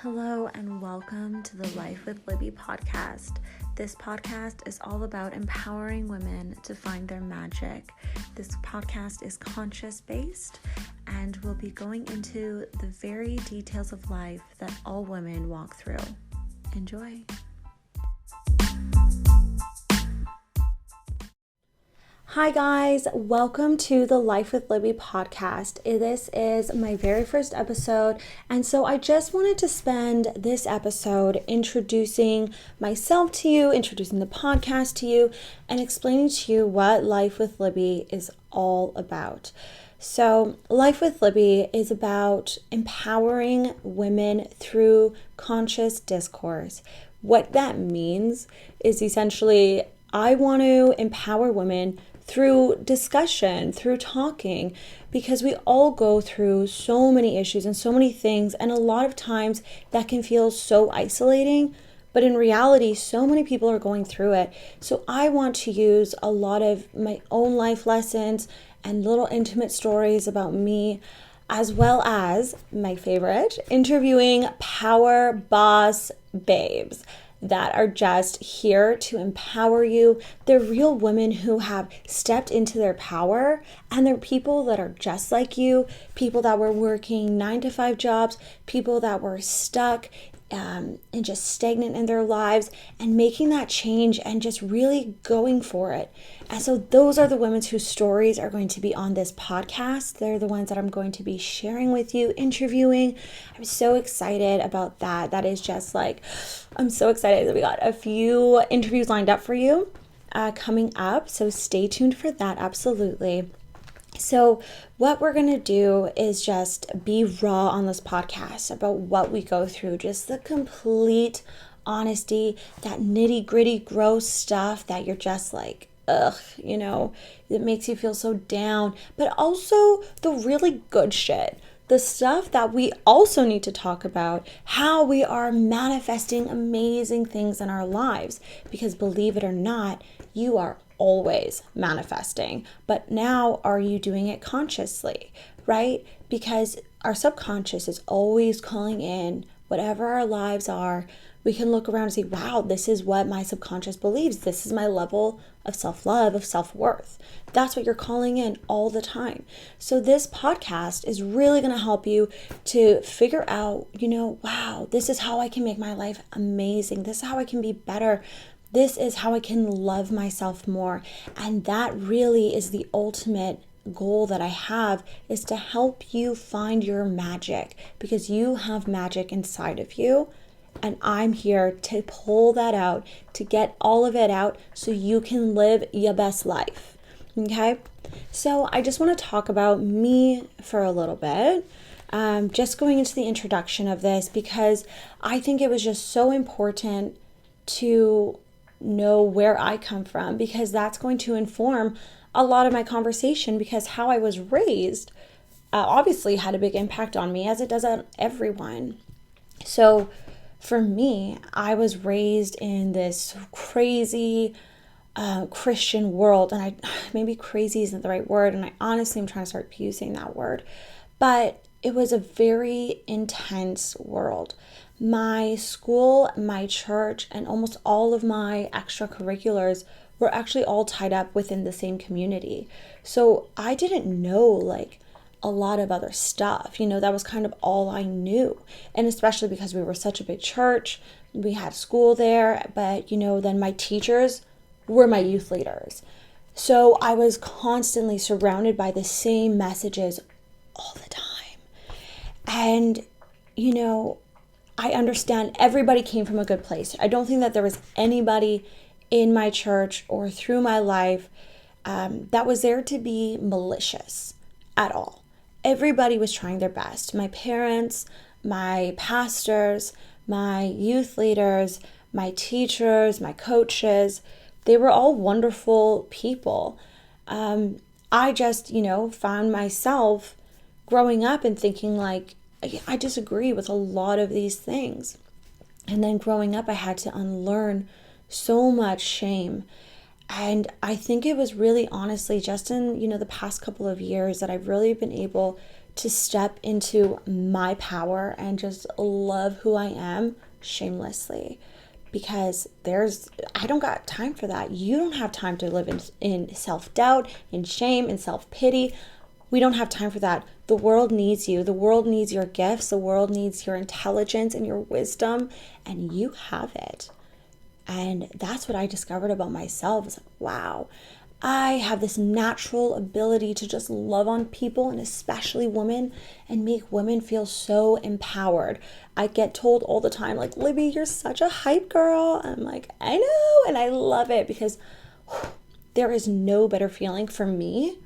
Hello and welcome to the Life with Libbie Podcast. This podcast is all about empowering women to find their magic. This podcast is conscious-based and we'll be going into the very details of life that all women walk through. Enjoy. Hi guys, welcome to the Life with Libbie podcast. This is my very first episode, and so I just wanted to spend this episode introducing myself to you, introducing the podcast to you, and explaining to you what Life with Libbie is all about. So Life with Libbie is about empowering women through conscious discourse. What that means is essentially I want to empower women through discussion, through talking, because we all go through so many issues and so many things, and a lot of times that can feel so isolating, but in reality, so many people are going through it. So I want to use a lot of my own life lessons and little intimate stories about me, as well as my favorite, interviewing power boss babes that are just here to empower you. They're real women who have stepped into their power, and they're people that are just like you, people that were working 9-to-5 jobs, people that were stuck and just stagnant in their lives, and making that change and just really going for it. And so those are the women whose stories are going to be on this podcast. They're the ones that I'm going to be sharing with you, interviewing. I'm so excited about that. That is just like, I'm so excited that we got a few interviews lined up for you coming up. So stay tuned for that, absolutely. So what we're going to do is just be raw on this podcast about what we go through, just the complete honesty, that nitty gritty gross stuff that you're just like, ugh, it makes you feel so down, but also the really good shit, the stuff that we also need to talk about, how we are manifesting amazing things in our lives, because believe it or not, you are always manifesting, but now are you doing it consciously, right? Because our subconscious is always calling in whatever our lives are. We can look around and say, wow, this is what my subconscious believes. This is my level of self-love, of self-worth. That's what you're calling in all the time. So this podcast is really going to help you to figure out, wow, this is how I can make my life amazing. This is how I can be better. This is how I can love myself more. And that really is the ultimate goal that I have, is to help you find your magic, because you have magic inside of you. And I'm here to pull that out, to get all of it out so you can live your best life. Okay? So I just want to talk about me for a little bit. Just going into the introduction of this, because I think it was just so important to know where I come from, because that's going to inform a lot of my conversation, because how I was raised obviously had a big impact on me, as it does on everyone. So for me, I was raised in this crazy Christian world, and maybe crazy isn't the right word, and I honestly am trying to start using that word, but it was a very intense world. My school, my church, and almost all of my extracurriculars were actually all tied up within the same community. So I didn't know a lot of other stuff. That was kind of all I knew. And especially because we were such a big church, we had school there, but then my teachers were my youth leaders. So I was constantly surrounded by the same messages all the time. And, I understand everybody came from a good place. I don't think that there was anybody in my church or through my life that was there to be malicious at all. Everybody was trying their best. My parents, my pastors, my youth leaders, my teachers, my coaches, they were all wonderful people. I just, found myself growing up and thinking I disagree with a lot of these things. And then growing up, I had to unlearn so much shame. And I think it was really honestly just in, the past couple of years that I've really been able to step into my power and just love who I am shamelessly. Because I don't got time for that. You don't have time to live in self-doubt, in shame, in self-pity. We don't have time for that. The world needs you. The world needs your gifts. The world needs your intelligence and your wisdom, and you have it. And that's what I discovered about myself. It's like, wow, I have this natural ability to just love on people, and especially women, and make women feel so empowered. I get told all the time, like, Libbie, you're such a hype girl. And I'm like, I know, and I love it, because there is no better feeling for me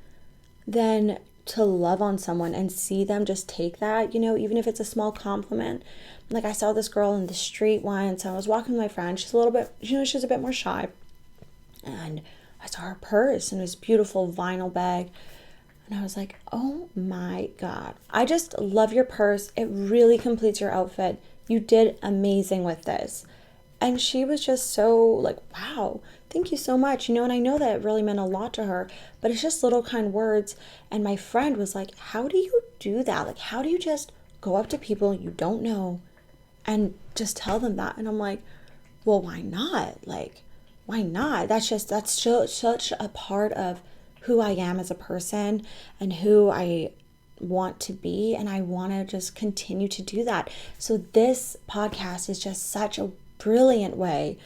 than to love on someone and see them just take that, even if it's a small compliment. Like, I saw this girl in the street once. I was walking with my friend. She's a little bit, she's a bit more shy. And I saw her purse and this beautiful vinyl bag. And I was like, oh my God, I just love your purse. It really completes your outfit. You did amazing with this. And she was just so like, wow, thank you so much. And I know that it really meant a lot to her, but it's just little kind words. And my friend was like, how do you do that? Like, how do you just go up to people you don't know and just tell them that? And I'm like, well, why not? Like, why not? That's such a part of who I am as a person and who I want to be. And I want to just continue to do that. So this podcast is just such a brilliant way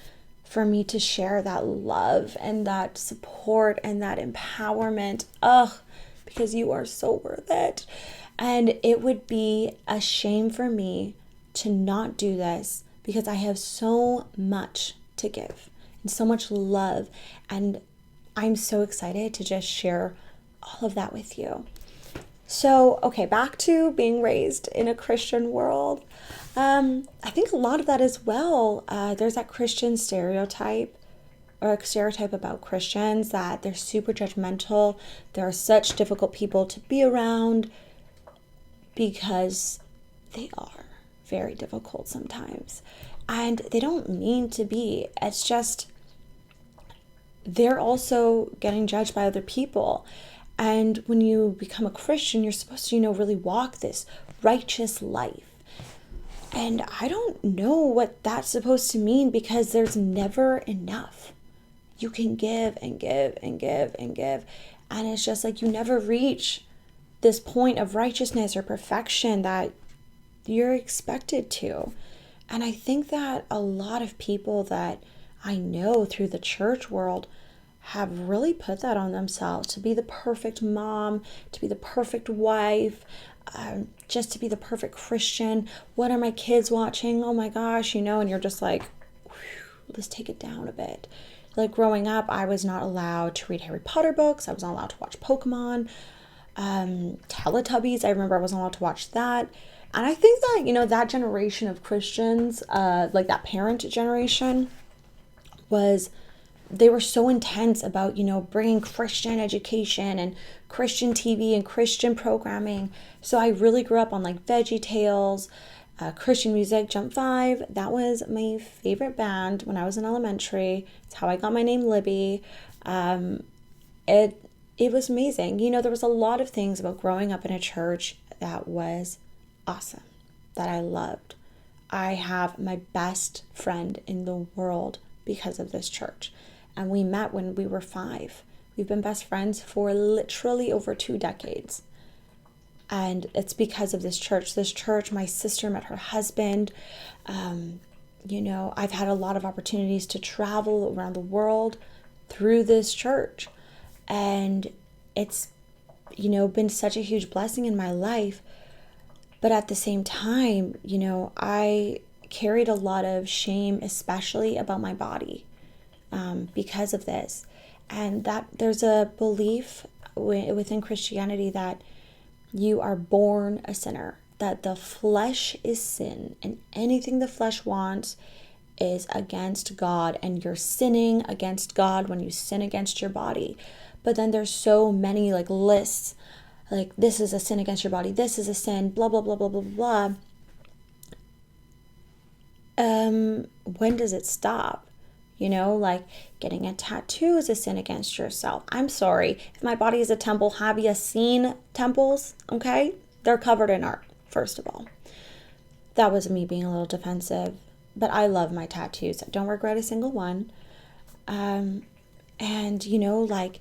for me to share that love and that support and that empowerment. Because you are so worth it. And it would be a shame for me to not do this, because I have so much to give and so much love. And I'm so excited to just share all of that with you. So, okay, back to being raised in a Christian world. I think a lot of that as well. There's that Christian stereotype, or a stereotype about Christians, that they're super judgmental. They're such difficult people to be around, because they are very difficult sometimes. And they don't mean to be. It's just, they're also getting judged by other people. And when you become a Christian, you're supposed to, really walk this righteous life. And I don't know what that's supposed to mean, because there's never enough. You can give and give and give and give. And it's just like you never reach this point of righteousness or perfection that you're expected to. And I think that a lot of people that I know through the church world have really put that on themselves, to be the perfect mom, to be the perfect wife, just to be the perfect Christian. What are my kids watching? Oh my gosh, and you're just like, let's take it down a bit. Like, growing up, I was not allowed to read Harry Potter books. I was not allowed to watch Pokemon, Teletubbies. I remember I wasn't allowed to watch that. And I think that, that generation of Christians, like that parent generation, they were so intense about, bringing Christian education and Christian TV and Christian programming. So I really grew up on like Veggie Tales, Christian music. Jump 5, that was my favorite band when I was in elementary. It's how I got my name, Libbie. It was amazing. There was a lot of things about growing up in a church that was awesome, that I loved. I have my best friend in the world because of this church. And we met when we were 5. We've been best friends for literally over 2 decades. And it's because of this church. This church, my sister met her husband. I've had a lot of opportunities to travel around the world through this church. And it's, been such a huge blessing in my life. But at the same time, I carried a lot of shame, especially about my body, because of this. And that there's a belief within Christianity that you are born a sinner, that the flesh is sin, and anything the flesh wants is against God, and you're sinning against God when you sin against your body. But then there's so many like lists, like, this is a sin against your body, this is a sin, blah, blah, blah, blah, blah, blah. When does it stop? Like, getting a tattoo is a sin against yourself. I'm sorry. If my body is a temple, have you seen temples? Okay? They're covered in art, first of all. That was me being a little defensive, but I love my tattoos. I don't regret a single one. And, like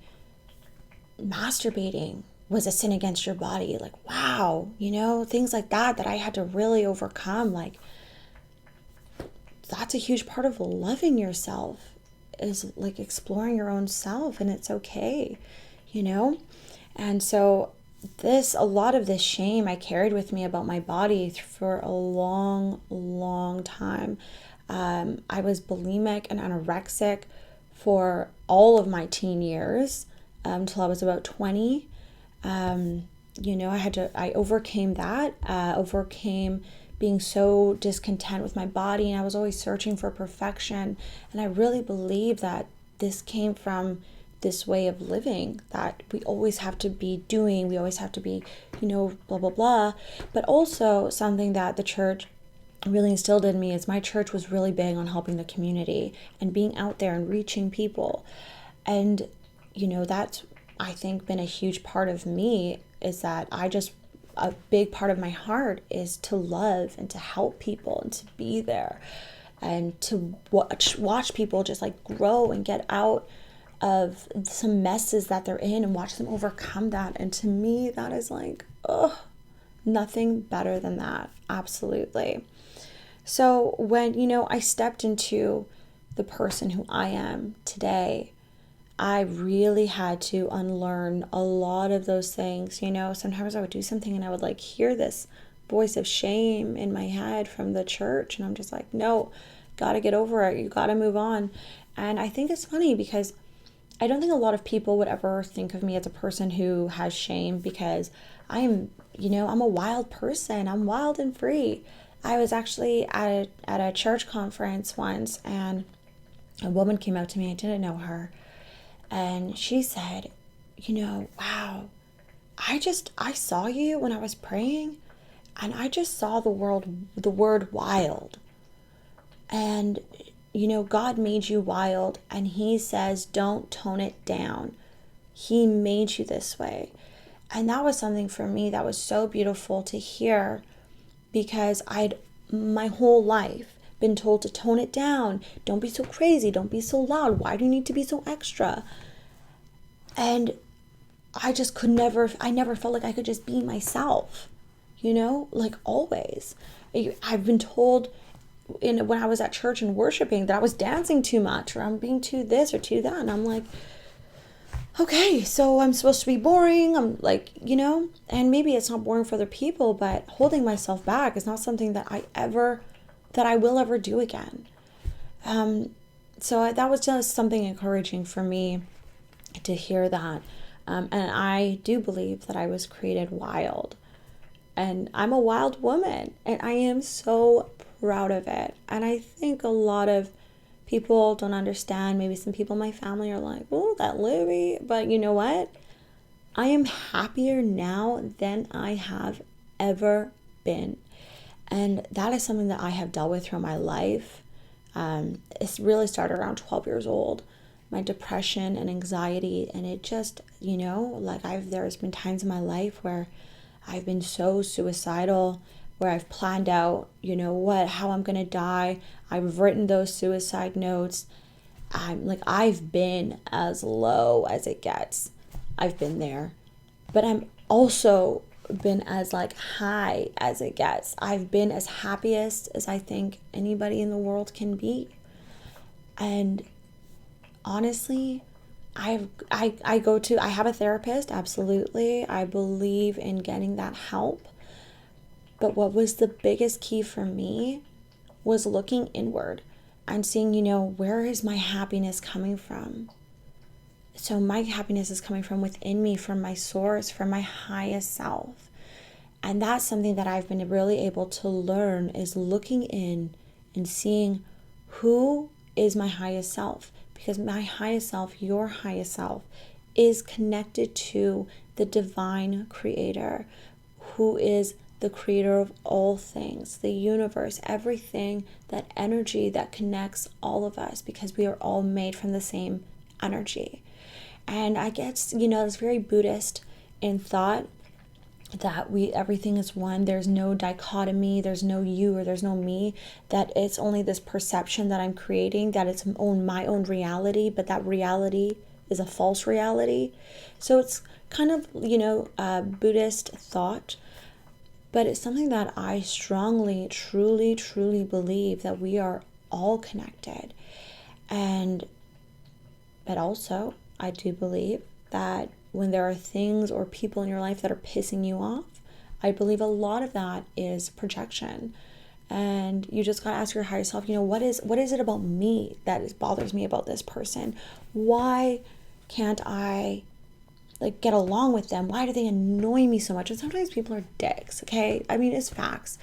masturbating was a sin against your body. Like, wow, things like that I had to really overcome. Like, that's a huge part of loving yourself, is like exploring your own self, and it's okay, And so a lot of this shame I carried with me about my body for a long, long time. I was bulimic and anorexic for all of my teen years, until I was about 20. I overcame that, overcame being so discontent with my body, and I was always searching for perfection. And I really believe that this came from this way of living, that we always have to be doing, we always have to be, blah, blah, blah. But also something that the church really instilled in me is my church was really big on helping the community and being out there and reaching people. And, that's, I think, been a huge part of me, is that a big part of my heart is to love and to help people and to be there and to watch people just like grow and get out of some messes that they're in and watch them overcome that. And to me, that is like, nothing better than that. Absolutely. So when, I stepped into the person who I am today, I really had to unlearn a lot of those things. Sometimes I would do something and I would like hear this voice of shame in my head from the church. And I'm just like, no, gotta get over it. You gotta move on. And I think it's funny because I don't think a lot of people would ever think of me as a person who has shame, because I am, I'm a wild person. I'm wild and free. I was actually at a church conference once, and a woman came up to me. I didn't know her. And she said, wow, I saw you when I was praying, and I just saw the word wild. And, God made you wild, and he says, don't tone it down. He made you this way. And that was something for me that was so beautiful to hear, because I'd my whole life been told to tone it down. Don't be so crazy. Don't be so loud. Why do you need to be so extra? And I just I never felt like I could just be myself, like always. I've been told when I was at church and worshiping that I was dancing too much, or I'm being too this or too that. And I'm like, okay, so I'm supposed to be boring. I'm like, and maybe it's not boring for other people, but holding myself back is not something that I will ever do again. So that was just something encouraging for me to hear that. And I do believe that I was created wild. And I'm a wild woman, and I am so proud of it. And I think a lot of people don't understand. Maybe some people in my family are like, oh, that Libbie. But you know what? I am happier now than I have ever been. And that is something that I have dealt with through my life. It's really started around 12 years old. My depression and anxiety, and it just, there's been times in my life where I've been so suicidal, where I've planned out, how I'm going to die. I've written those suicide notes. I've been as low as it gets. I've been there. But I'm also been as high as it gets. I've been as happiest as I think anybody in the world can be. And honestly, I have a therapist, absolutely. I believe in getting that help. But what was the biggest key for me was looking inward and seeing, where is my happiness coming from? So my happiness is coming from within me, from my source, from my highest self. And that's something that I've been really able to learn, is looking in and seeing who is my highest self. Because my highest self, your highest self, is connected to the divine creator, who is the creator of all things, the universe, everything, that energy that connects all of us, because we are all made from the same energy. And I guess, it's very Buddhist in thought, that everything is one. There's no dichotomy, there's no you or there's no me, that it's only this perception that I'm creating, that it's my own reality, but that reality is a false reality. So it's kind of, Buddhist thought, but it's something that I strongly, truly, truly believe, that we are all connected. But also, I do believe that when there are things or people in your life that are pissing you off, I believe a lot of that is projection. And you just got to ask your higher self, what is it about me that bothers me about this person? Why can't I get along with them? Why do they annoy me so much? And sometimes people are dicks, okay? I mean, it's facts.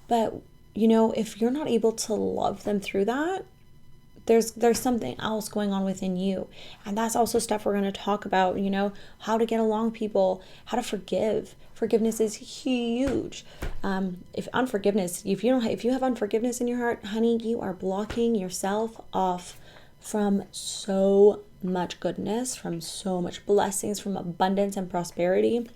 But, if you're not able to love them through that, there's something else going on within you. And that's also stuff we're going to talk about, how to get along with people, how to forgive. Forgiveness is huge. If you have unforgiveness in your heart, honey, you are blocking yourself off from so much goodness, from so much blessings, from abundance and prosperity.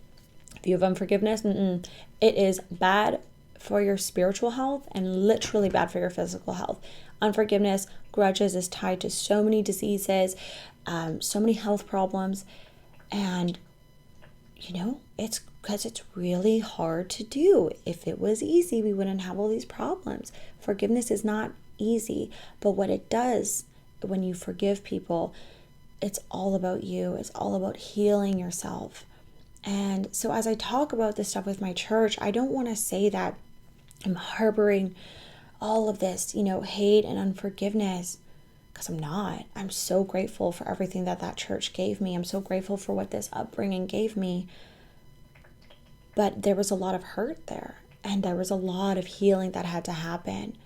If you have unforgiveness, it is bad for your spiritual health and literally bad for your physical health. Unforgiveness, grudges is tied to so many diseases, so many health problems. And, it's because it's really hard to do. If it was easy, we wouldn't have all these problems. Forgiveness is not easy, but what it does when you forgive people, it's all about you. It's all about healing yourself. And so as I talk about this stuff with my church, I don't want to say that I'm harboring all of this, hate and unforgiveness, because I'm not. I'm so grateful for everything that church gave me. I'm so grateful for what this upbringing gave me. But there was a lot of hurt there, and there was a lot of healing that had to happen,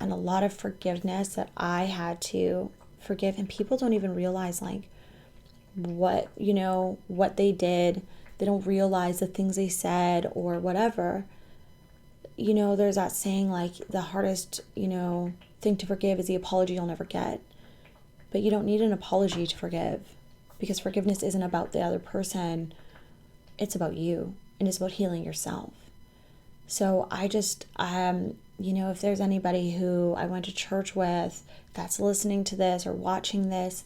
and a lot of forgiveness that I had to forgive. And people don't even realize what they did. They don't realize the things they said or whatever. There's that saying, the hardest, thing to forgive is the apology you'll never get. But you don't need an apology to forgive, because forgiveness isn't about the other person. It's about you, and it's about healing yourself. So I just, if there's anybody who I went to church with that's listening to this or watching this,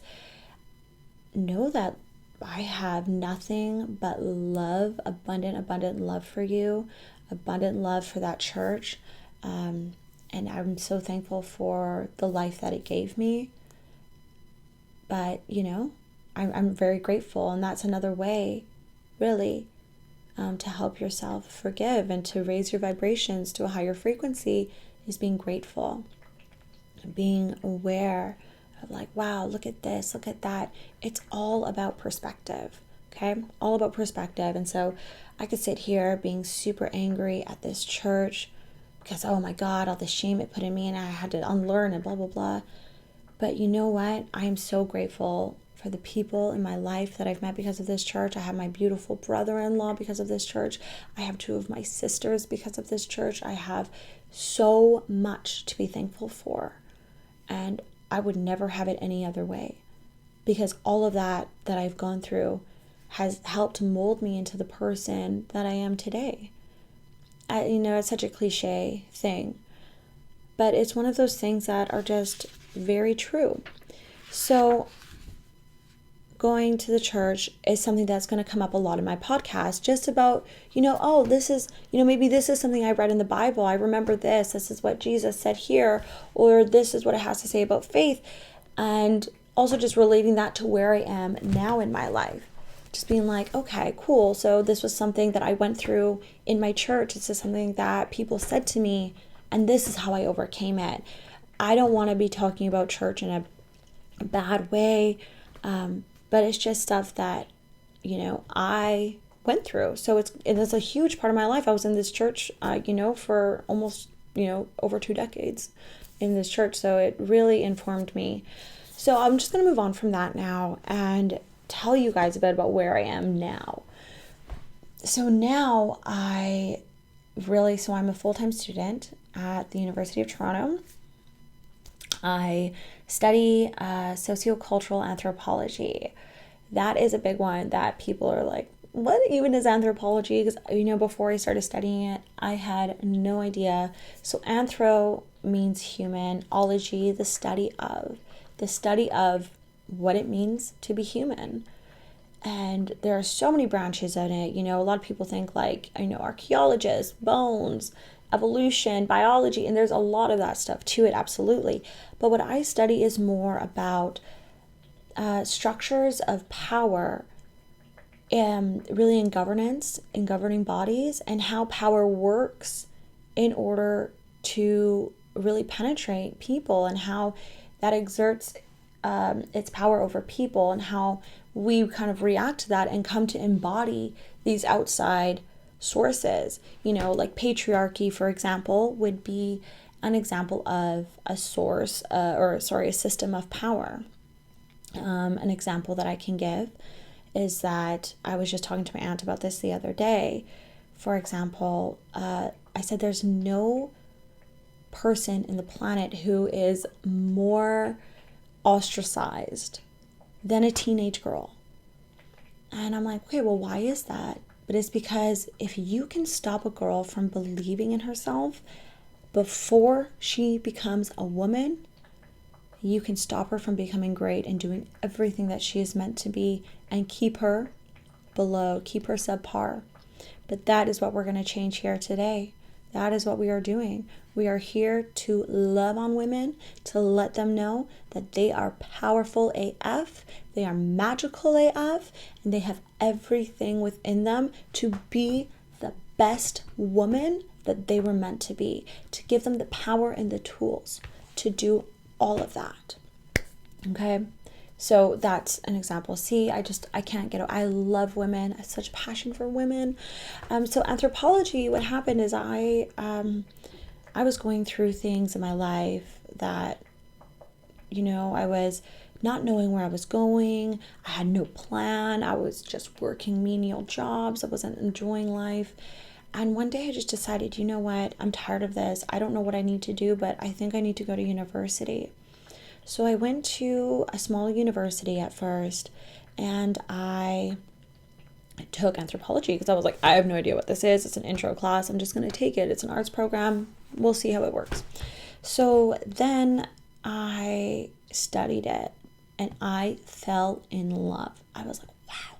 know that I have nothing but love, abundant love for you, abundant love for that church. And I'm so thankful for the life that it gave me. But, I'm very grateful. And that's another way, really, to help yourself forgive and to raise your vibrations to a higher frequency, is being grateful, being aware of wow, look at this, look at that. It's all about perspective, okay? All about perspective. And so I could sit here being super angry at this church because, oh my God, all the shame it put in me and I had to unlearn and blah, blah, blah. But you know what? I am so grateful for the people in my life that I've met because of this church. I have my beautiful brother-in-law because of this church. I have 2 of my sisters because of this church. I have so much to be thankful for. And I would never have it any other way, because all of that I've gone through has helped mold me into the person that I am today. It's such a cliche thing, but it's one of those things that are just very true. So going to the church is something that's going to come up a lot in my podcast, just about, this is, maybe this is something I read in the Bible. I remember this is what Jesus said here, or this is what it has to say about faith. And also just relating that to where I am now in my life. Just being okay, cool. So this was something that I went through in my church. This is something that people said to me, and this is how I overcame it. I don't want to be talking about church in a bad way, but it's just stuff that, I went through. So it's a huge part of my life. I was in this church, for almost, over 2 decades in this church. So it really informed me. So I'm just going to move on from that now and tell you guys a bit about where I am now. So now I'm a full-time student at the University of Toronto. I study sociocultural anthropology. That is a big one that people are what even is anthropology? Because, before I started studying it, I had no idea. So anthro means human, ology, the study of what it means to be human. And there are so many branches in it. A lot of people think like, archaeologists, bones, evolution, biology, and there's a lot of that stuff to it, absolutely. But what I study is more about structures of power, really in governance, in governing bodies, and how power works in order to really penetrate people, and how that exerts its power over people, and how we kind of react to that and come to embody these outside sources. Like patriarchy, for example, would be an example of a a system of power. An example that I can give is that I was just talking to my aunt about this the other day. For example, I said there's no person in the planet who is more ostracized than a teenage girl. And I'm like, okay, well, why is that? But it's because if you can stop a girl from believing in herself before she becomes a woman, you can stop her from becoming great and doing everything that she is meant to be, and keep her below, keep her subpar. But that is what we're going to change here today. That is what we are doing. We are here to love on women, to let them know that they are powerful AF, they are magical AF, and they have everything within them to be the best woman that they were meant to be, to give them the power and the tools to do all of that. Okay, so that's an example. See, I can't get it. I love women. I have such passion for women. So anthropology, what happened is I was going through things in my life that, I was not knowing where I was going. I had no plan. I was just working menial jobs. I wasn't enjoying life. And one day I just decided, you know what? I'm tired of this. I don't know what I need to do, but I think I need to go to university. So I went to a small university at first, and I took anthropology because I was like, I have no idea what this is. It's an intro class. I'm just going to take it. It's an arts program. We'll see how it works. So then I studied it, and I fell in love. I was like, wow,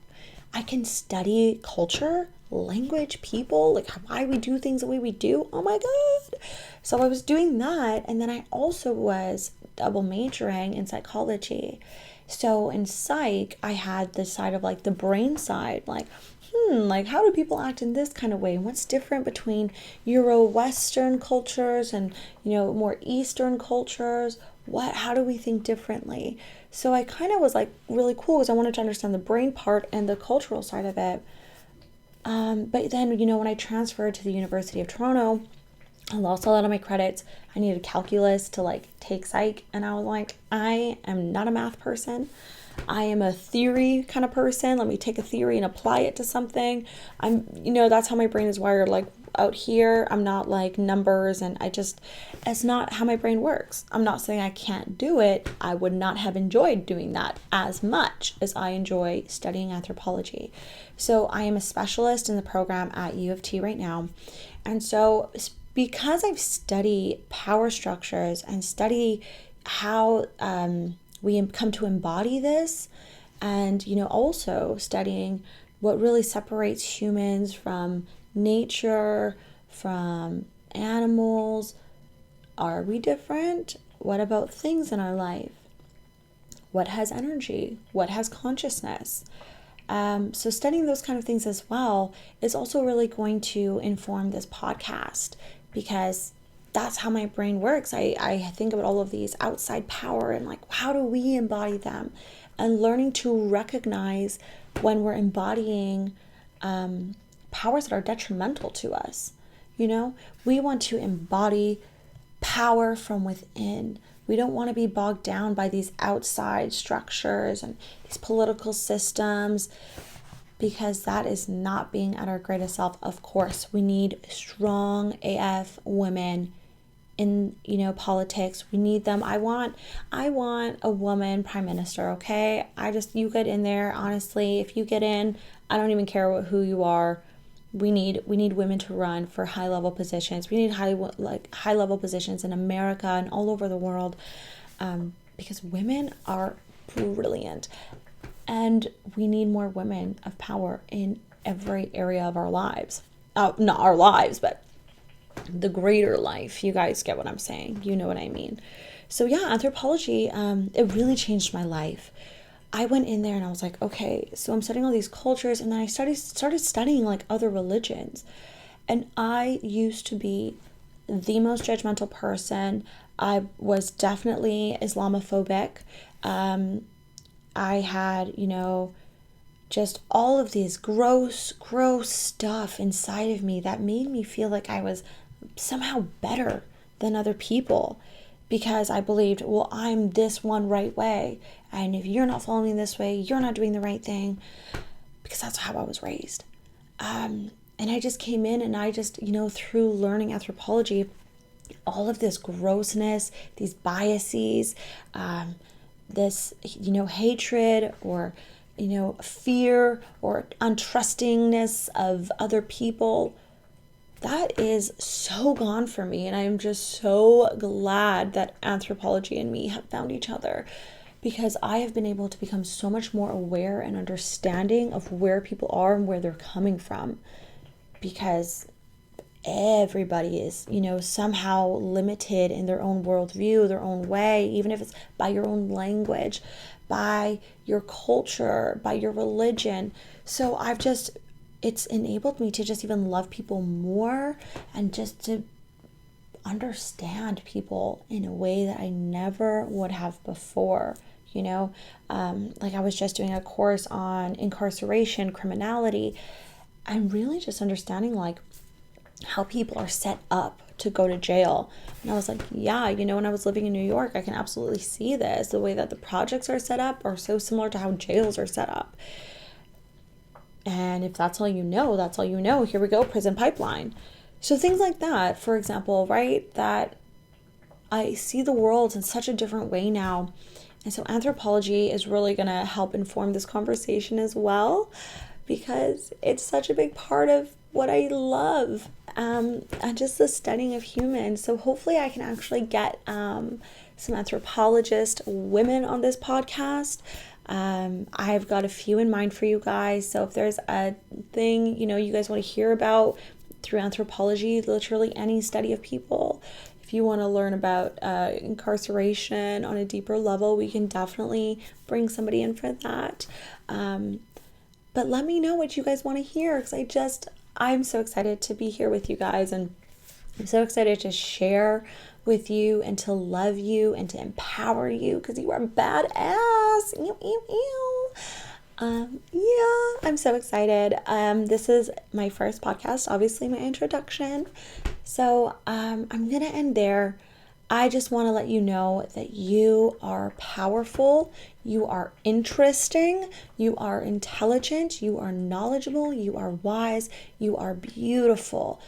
I can study culture, language, people, like why we do things the way we do. Oh my God. So I was doing that. And then I also was double majoring in psychology. So in psych, I had the side of like the brain side, like how do people act in this kind of way? And what's different between Euro-Western cultures and, more Eastern cultures? How do we think differently? So I kind of was like really cool because I wanted to understand the brain part and the cultural side of it. But then, when I transferred to the University of Toronto, I lost a lot of my credits. I needed calculus to take psych. And I was like, I am not a math person. I am a theory kind of person. Let me take a theory and apply it to something. That's how my brain is wired. Like out here, I'm not like numbers, and it's not how my brain works. I'm not saying I can't do it. I would not have enjoyed doing that as much as I enjoy studying anthropology. So I am a specialist in the program at U of T right now. And so because I've studied power structures and study how we come to embody this, and also studying what really separates humans from nature, from animals. Are we different? What about things in our life? What has energy? What has consciousness? So studying those kind of things as well is also really going to inform this podcast, because that's how my brain works. I think about all of these outside power and how do we embody them, and learning to recognize when we're embodying powers that are detrimental to us. We want to embody power from within. We don't want to be bogged down by these outside structures and these political systems, because that is not being at our greatest self. Of course, we need strong AF women in, politics. We need them. I want a woman prime minister, okay? You get in there. Honestly, if you get in, I don't even care who you are. We need women to run for high level positions. We need high level positions in America and all over the world, because women are brilliant, and we need more women of power in every area of our lives. Not our lives, but the greater life. You guys get what I'm saying. You know what I mean. So yeah, anthropology, it really changed my life. I went in there and I was like, okay, so I'm studying all these cultures, and then I started studying like other religions. And I used to be the most judgmental person. I was definitely Islamophobic. I had, just all of these gross stuff inside of me that made me feel like I was somehow better than other people, because I believed, well, I'm this one right way, and if you're not following this way, you're not doing the right thing, because that's how I was raised. And I just came in, and I just, through learning anthropology, all of this grossness, these biases, this, hatred, or fear, or untrustingness of other people, that is so gone for me. And I'm just so glad that anthropology and me have found each other, because I have been able to become so much more aware and understanding of where people are and where they're coming from, because everybody is, somehow limited in their own worldview, their own way, even if it's by your own language, by your culture, by your religion. So it's enabled me to just even love people more, and just to understand people in a way that I never would have before. Like I was just doing a course on incarceration, criminality, and really just understanding like how people are set up to go to jail. And I was like, yeah, when I was living in New York, I can absolutely see this. The way that the projects are set up are so similar to how jails are set up. And if that's all you know, that's all you know. Here we go, prison pipeline. So things like that, for example, right? That I see the world in such a different way now. And so anthropology is really going to help inform this conversation as well, because it's such a big part of what I love, and just the studying of humans. So hopefully I can actually get some anthropologist women on this podcast. I've got a few in mind for you guys. So if there's a thing, you guys want to hear about through anthropology, literally any study of people, if you want to learn about incarceration on a deeper level, we can definitely bring somebody in for that. But let me know what you guys want to hear, because I'm so excited to be here with you guys, and I'm so excited to share with you and to love you and to empower you, because you are badass. Ew, ew, ew. Yeah, I'm so excited. This is my first podcast, obviously my introduction. So I'm going to end there. I just want to let you know that you are powerful, you are interesting, you are intelligent, you are knowledgeable, you are wise, you are beautiful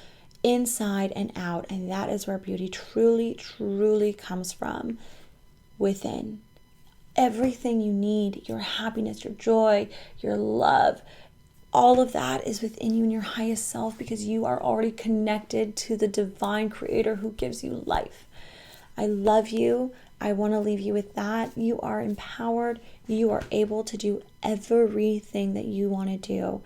inside and out. And that is where beauty truly, truly comes from, within. Everything you need, your happiness, your joy, your love, all of that is within you in your highest self, because you are already connected to the divine creator who gives you life. I love you. I want to leave you with that. You are empowered. You are able to do everything that you want to do.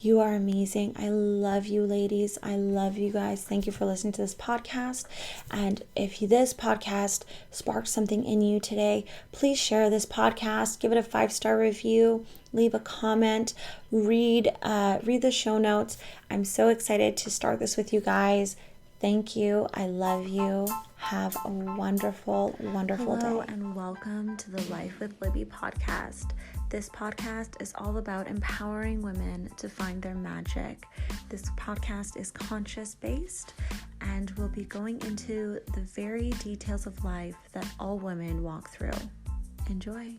You are amazing. I love you, ladies. I love you guys. Thank you for listening to this podcast. And if this podcast sparked something in you today, please share this podcast. Give it a 5-star review. Leave a comment. Read the show notes. I'm so excited to start this with you guys. Thank you. I love you. Have a wonderful, wonderful day. Hello, and welcome to the Life with Libbie podcast. This podcast is all about empowering women to find their magic. This podcast is conscious-based, and we'll be going into the very details of life that all women walk through. Enjoy.